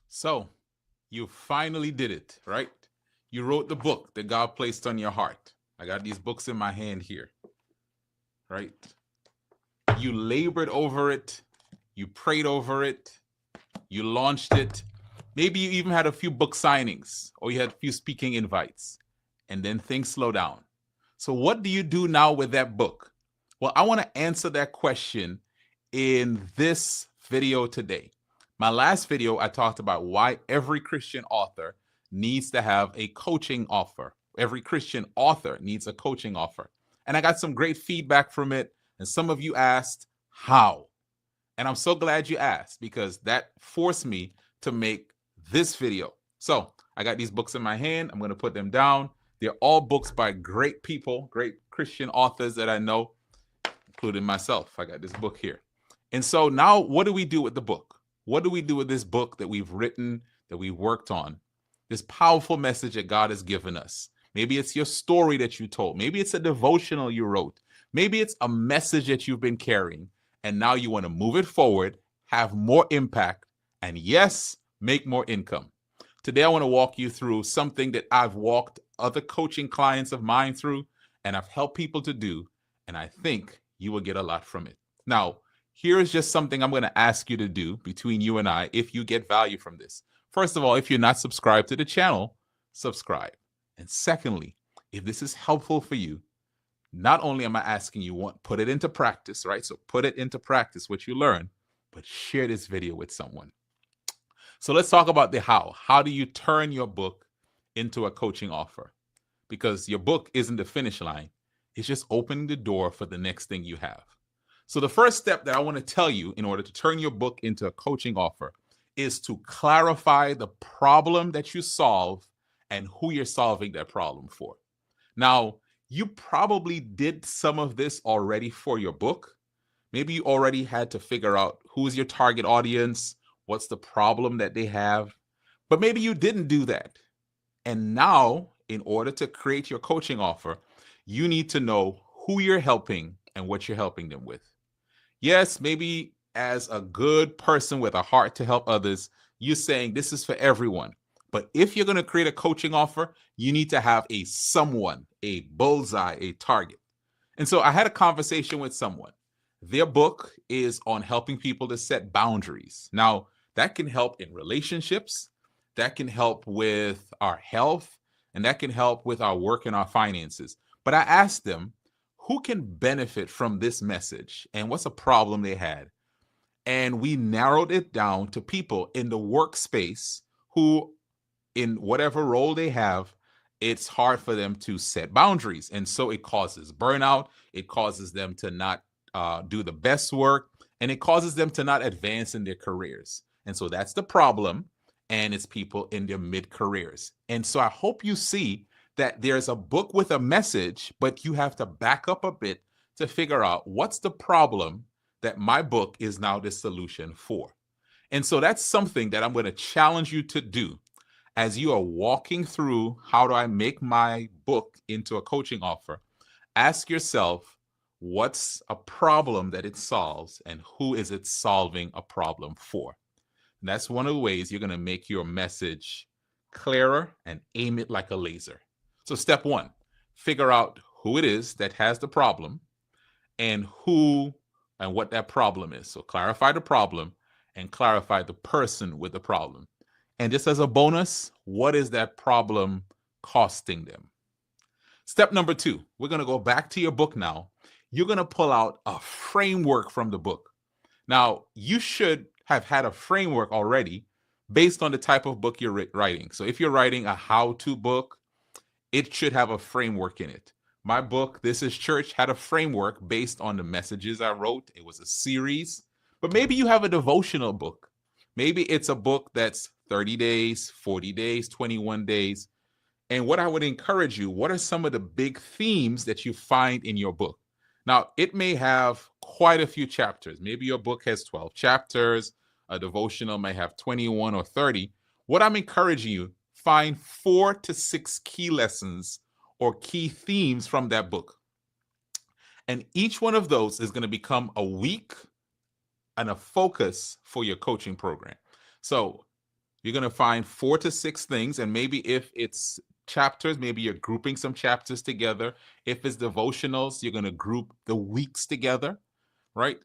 So you finally did it, right? You wrote the book that God placed on your heart. I got these books in my hand here, right? You labored over it. You prayed over it. You launched it. Maybe you even had a few book signings or you had a few speaking invites, and then things slow down. So, what do you do now with that book? Well, I want to answer that question in this video today. My last video, I talked about why every Christian author needs to have a coaching offer. Every Christian author needs a coaching offer. And I got some great feedback from it. And some of you asked, how? And I'm so glad you asked because that forced me to make this video. So I got these books in my hand. I'm going to put them down. They're all books by great people, great Christian authors that I know, including myself. I got this book here. And so now what do we do with the book? What do we do with this book that we've written, that we worked on? This powerful message that God has given us. Maybe it's your story that you told. Maybe it's a devotional you wrote. Maybe it's a message that you've been carrying. And now you want to move it forward, have more impact, and yes, make more income. Today, I want to walk you through something that I've walked other coaching clients of mine through, and I've helped people to do, and I think you will get a lot from it. Now, here is just something I'm going to ask you to do between you and I if you get value from this. First of all, if you're not subscribed to the channel, subscribe. And secondly, if this is helpful for you, not only am I asking you, put it into practice, right? So put it into practice, what you learn, but share this video with someone. So let's talk about the how. How do you turn your book into a coaching offer? Because your book isn't the finish line. It's just opening the door for the next thing you have. So the first step that I want to tell you in order to turn your book into a coaching offer is to clarify the problem that you solve and who you're solving that problem for. Now, you probably did some of this already for your book. Maybe you already had to figure out who's your target audience, what's the problem that they have, but maybe you didn't do that. And now, in order to create your coaching offer, you need to know who you're helping and what you're helping them with. Yes, maybe as a good person with a heart to help others, you're saying this is for everyone. But if you're going to create a coaching offer, you need to have a someone, a bullseye, a target. And so I had a conversation with someone. Their book is on helping people to set boundaries. Now, that can help in relationships, that can help with our health, and that can help with our work and our finances. But I asked them, who can benefit from this message and what's a problem they had? And we narrowed it down to people in the workspace who, in whatever role they have, it's hard for them to set boundaries. And so it causes burnout. It causes them to not do the best work, and it causes them to not advance in their careers. And so that's the problem. And it's people in their mid-careers. And so I hope you see that there's a book with a message, but you have to back up a bit to figure out what's the problem that my book is now the solution for. And so that's something that I'm going to challenge you to do as you are walking through how do I make my book into a coaching offer. Ask yourself, what's a problem that it solves and who is it solving a problem for? And that's one of the ways you're going to make your message clearer and aim it like a laser. So step one, figure out who it is that has the problem and who and what that problem is. So clarify the problem and clarify the person with the problem. And just as a bonus, what is that problem costing them? Step number two, we're going to go back to your book now. You're going to pull out a framework from the book. Now, you should have had a framework already based on the type of book you're writing. So if you're writing a how-to book, it should have a framework in it. My book, This is Church, had a framework based on the messages I wrote. It was a series. But maybe you have a devotional book. Maybe it's a book that's 30 days, 40 days, 21 days. And what I would encourage you, what are some of the big themes that you find in your book? Now, it may have quite a few chapters. Maybe your book has 12 chapters. A devotional may have 21 or 30. What I'm encouraging you, find 4 to 6 key lessons or key themes from that book. And each one of those is going to become a week and a focus for your coaching program. So You're going to find 4 to 6 things. And maybe if it's chapters, maybe you're grouping some chapters together. If it's devotionals, you're going to group the weeks together, right?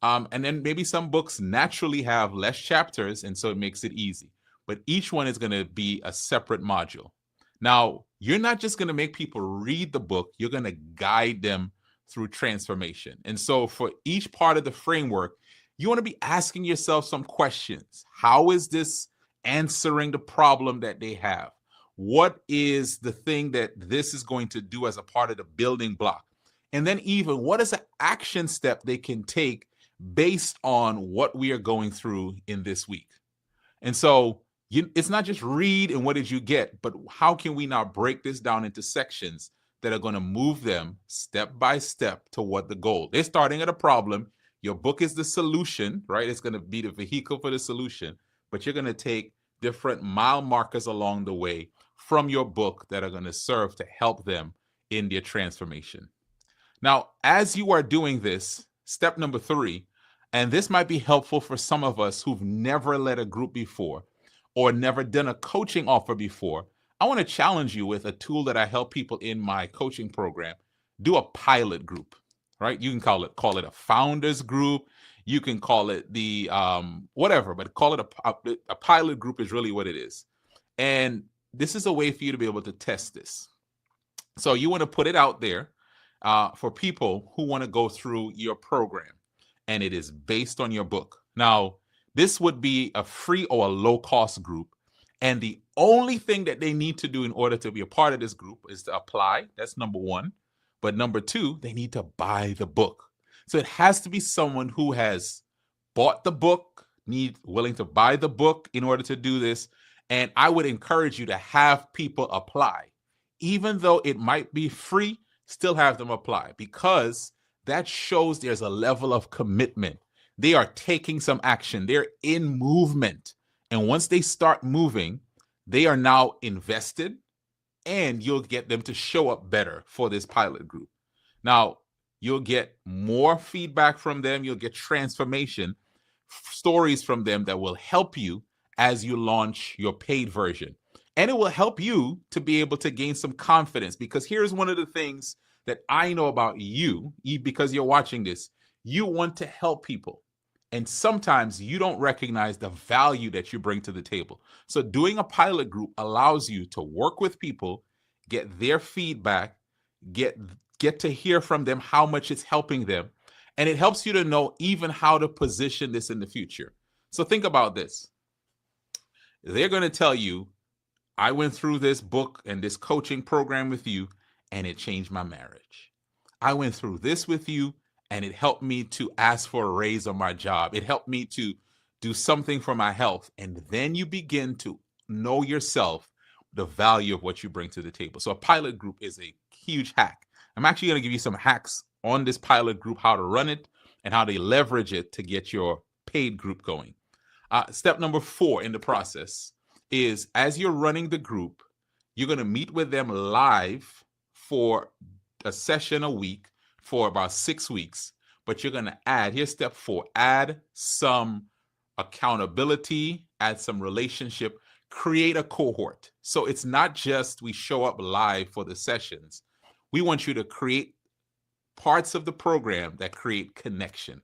And then maybe some books naturally have less chapters, and so it makes it easy. But each one is going to be a separate module. Now, you're not just going to make people read the book, you're going to guide them through transformation. And so for each part of the framework, you want to be asking yourself some questions. How is this answering the problem that they have? What is the thing that this is going to do as a part of the building block? And then even what is an action step they can take based on what we are going through in this week? And so it's not just read and what did you get, but how can we now break this down into sections that are going to move them step by step toward the goal? They're starting at a problem. Your book is the solution, right? It's going to be the vehicle for the solution, but you're going to take different mile markers along the way from your book that are going to serve to help them in their transformation. Now, as you are doing this, step number 3, and this might be helpful for some of us who've never led a group before or never done a coaching offer before, I want to challenge you with a tool that I help people in my coaching program do: a pilot group, right? You can call it a founders group. You can call it the whatever, but call it a pilot group is really what it is. And this is a way for you to be able to test this. So you want to put it out there for people who want to go through your program, and it is based on your book. Now, this would be a free or a low-cost group, and the only thing that they need to do in order to be a part of this group is to apply. That's number 1. But number 2, they need to buy the book. So it has to be someone who has bought the book, willing to buy the book in order to do this. And I would encourage you to have people apply. Even though it might be free, still have them apply, because that shows there's a level of commitment. They are taking some action. They're in movement. And once they start moving, they are now invested, and you'll get them to show up better for this pilot group. Now, you'll get more feedback from them. You'll get transformation stories from them that will help you as you launch your paid version. And it will help you to be able to gain some confidence, because here's one of the things that I know about you, because you're watching this. You want to help people. And sometimes you don't recognize the value that you bring to the table. So doing a pilot group allows you to work with people, get their feedback, get to hear from them how much it's helping them. And it helps you to know even how to position this in the future. So think about this. They're going to tell you, I went through this book and this coaching program with you, and it changed my marriage. I went through this with you, and it helped me to ask for a raise on my job. It helped me to do something for my health. And then you begin to know yourself, the value of what you bring to the table. So a pilot group is a huge hack. I'm actually going to give you some hacks on this pilot group, how to run it and how to leverage it to get your paid group going. Step number 4 in the process is, as you're running the group, you're going to meet with them live for a session a week for about 6 weeks. But you're going to add, here's step 4, add some accountability, add some relationship, create a cohort. So it's not just we show up live for the sessions. We want you to create parts of the program that create connection.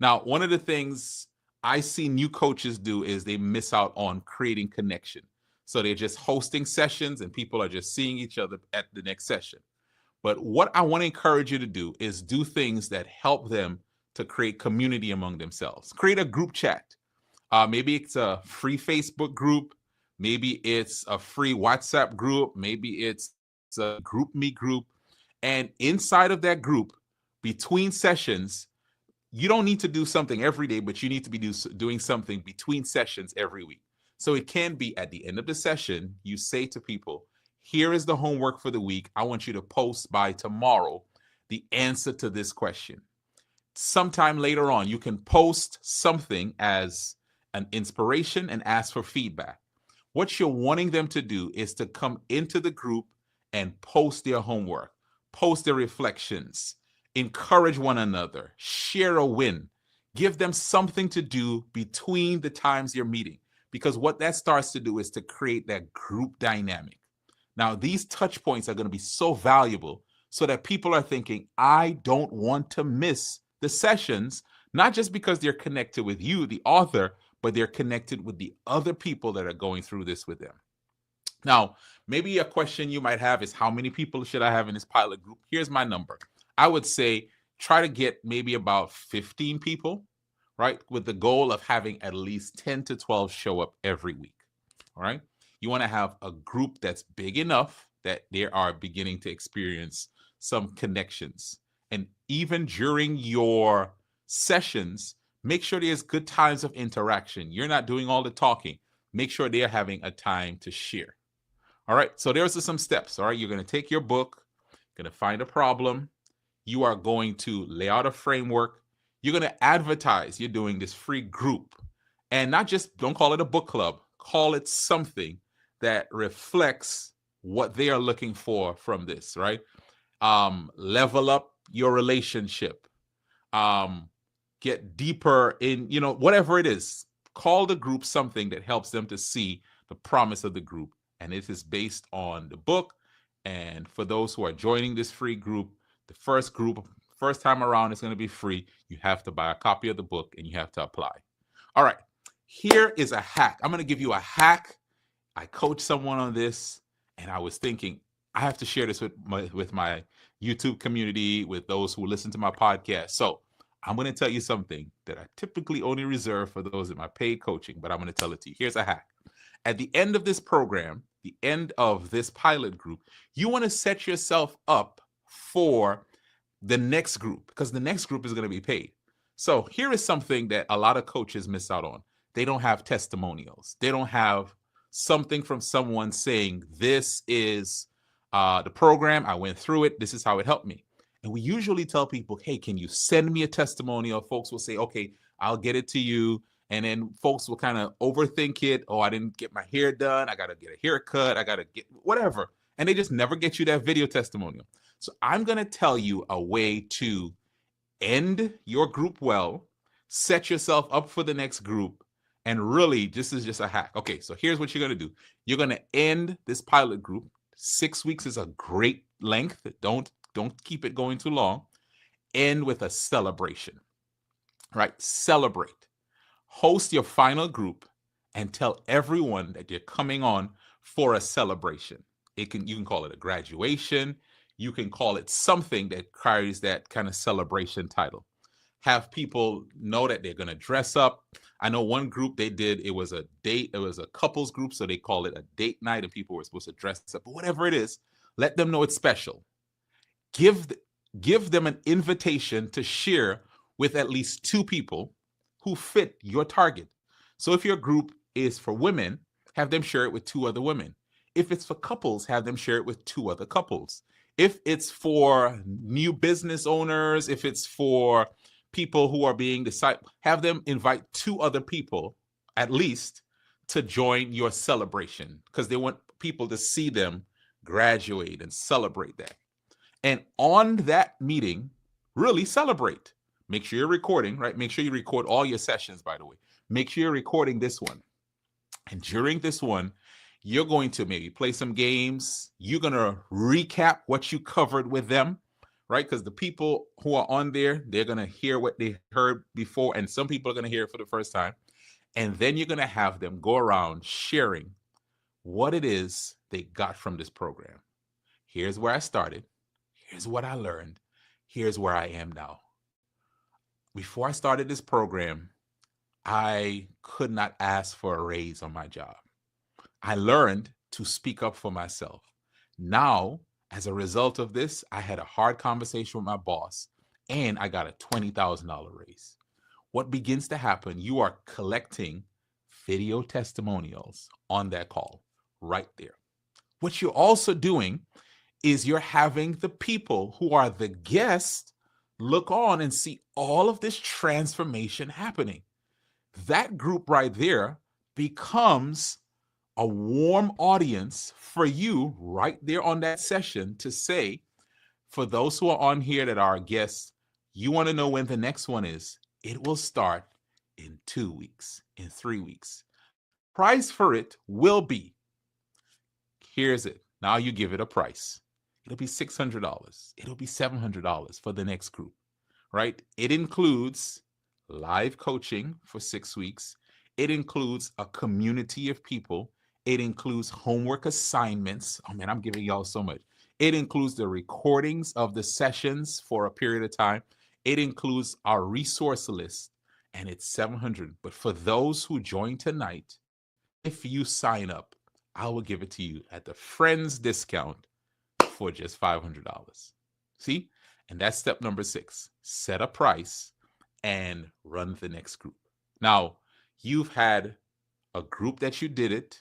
Now, one of the things I see new coaches do is they miss out on creating connection. So they're just hosting sessions and people are just seeing each other at the next session. But what I want to encourage you to do is do things that help them to create community among themselves. Create a group chat. Maybe it's a free Facebook group. Maybe it's a free WhatsApp group. Maybe it's a GroupMe group. And inside of that group, between sessions, you don't need to do something every day, but you need to be doing something between sessions every week. So it can be at the end of the session, you say to people, here is the homework for the week. I want you to post by tomorrow the answer to this question. Sometime later on, you can post something as an inspiration and ask for feedback. What you're wanting them to do is to come into the group and post their homework, post their reflections, encourage one another, share a win, give them something to do between the times you're meeting. because what that starts to do is to create that group dynamic. Now, these touch points are going to be so valuable so that people are thinking, I don't want to miss the sessions, not just because they're connected with you, the author, but they're connected with the other people that are going through this with them. Now, maybe a question you might have is, how many people should I have in this pilot group? Here's my number. I would say try to get maybe about 15 people, right? With the goal of having at least 10 to 12 show up every week. All right. You want to have a group that's big enough that they are beginning to experience some connections. And even during your sessions, make sure there's good times of interaction. You're not doing all the talking. Make sure they're having a time to share. All right. So there's some steps. All right. You're going to take your book, going to find a problem. You are going to lay out a framework. You're going to advertise you're doing this free group, and not just, don't call it a book club, call it something that reflects what they are looking for from this, right? Level up your relationship, get deeper in, whatever it is, call the group something that helps them to see the promise of the group. And it is based on the book. And for those who are joining this free group, the first time around, it's going to be free. You have to buy a copy of the book and you have to apply. All right. Here is a hack. I'm going to give you a hack. I coached someone on this, and I was thinking, I have to share this with my YouTube community, with those who listen to my podcast. So I'm going to tell you something that I typically only reserve for those in my paid coaching, but I'm going to tell it to you. Here's a hack. At the end of this program, the end of this pilot group, you want to set yourself up for the next group, because the next group is going to be paid. So here is something that a lot of coaches miss out on. They don't have testimonials. They don't have something from someone saying, this is the program. I went through it. This is how it helped me. And we usually tell people, hey, can you send me a testimonial? Folks will say, okay, I'll get it to you. And then folks will kind of overthink it. Oh, I didn't get my hair done. I got to get a haircut. I got to get whatever. And they just never get you that video testimonial. So I'm going to tell you a way to end your group well, set yourself up for the next group. And really, this is just a hack. Okay, so here's what you're going to do. You're going to end this pilot group. 6 weeks is a great length. Don't keep it going too long. End with a celebration, right? Celebrate. Host your final group and tell everyone that you're coming on for a celebration. You can call it a graduation. You can call it something that carries that kind of celebration title. Have people know that they're going to dress up. I know one group it was a date, it was a couples group, so they call it a date night, and people were supposed to dress up. But whatever it is, let them know it's special. Give them an invitation to share with at least 2 people who fit your target. So if your group is for women, have them share it with 2 other women. If it's for couples, have them share it with 2 other couples. If it's for new business owners, if it's for people who are being discipled, have them invite 2 other people at least to join your celebration, because they want people to see them graduate and celebrate that. And on that meeting, really celebrate. Make sure you're recording, right? Make sure you record all your sessions, by the way. Make sure you're recording this one. And during this one, you're going to maybe play some games. You're going to recap what you covered with them, right? Because the people who are on there, they're going to hear what they heard before. And some people are going to hear it for the first time. And then you're going to have them go around sharing what it is they got from this program. Here's where I started. Here's what I learned. Here's where I am now. Before I started this program, I could not ask for a raise on my job. I learned to speak up for myself. Now, as a result of this, I had a hard conversation with my boss, and I got a $20,000 raise. What begins to happen, you are collecting video testimonials on that call right there. What you're also doing is you're having the people who are the guests look on and see all of this transformation happening. That group right there becomes a warm audience for you right there on that session to say, for those who are on here that are guests, you want to know when the next one is. It will start in 2 weeks, in 3 weeks. price for it will be, here's it. Now you give it a price. It'll be $600. It'll be $700 for the next group, right? It includes live coaching for 6 weeks. It includes a community of people. It includes homework assignments. Oh man, I'm giving y'all so much. It includes the recordings of the sessions for a period of time. It includes our resource list, and it's $700. But for those who join tonight, if you sign up, I will give it to you at the friends discount for just $500. See? And that's step number 6. Set a price and run the next group. Now, you've had a group that you did it.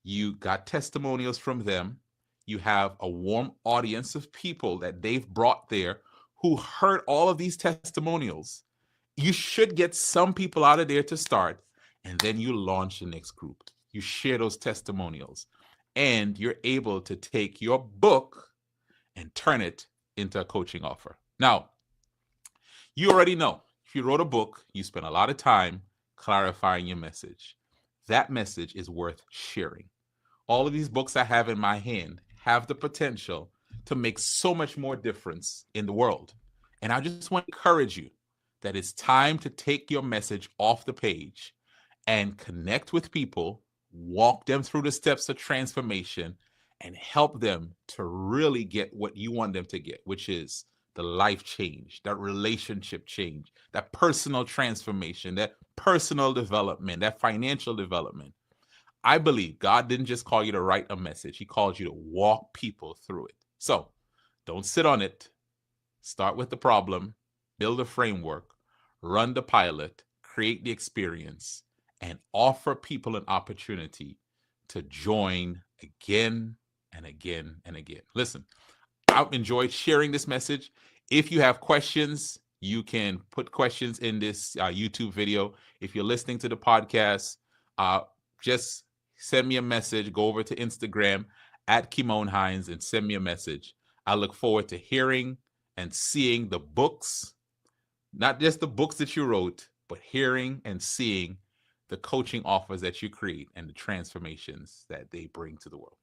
You got testimonials from them. You have a warm audience of people that they've brought there who heard all of these testimonials. You should get some people out of there to start, and then you launch the next group. You share those testimonials, and you're able to take your book and turn it into a coaching offer. Now, you already know, if you wrote a book, you spent a lot of time clarifying your message. That message is worth sharing. All of these books I have in my hand have the potential to make so much more difference in the world. And I just want to encourage you that it's time to take your message off the page and connect with people, walk them through the steps of transformation, and help them to really get what you want them to get, which is the life change, that relationship change, that personal transformation, that personal development, that financial development. I believe God didn't just call you to write a message. He called you to walk people through it. So don't sit on it. Start with the problem, build a framework, run the pilot, create the experience, and offer people an opportunity to join again and again and again. Listen, I've enjoyed sharing this message. If you have questions, you can put questions in this YouTube video. If you're listening to the podcast, just send me a message. Go over to Instagram at Kimon Hines and send me a message. I look forward to hearing and seeing the books, not just the books that you wrote, but hearing and seeing the coaching offers that you create and the transformations that they bring to the world.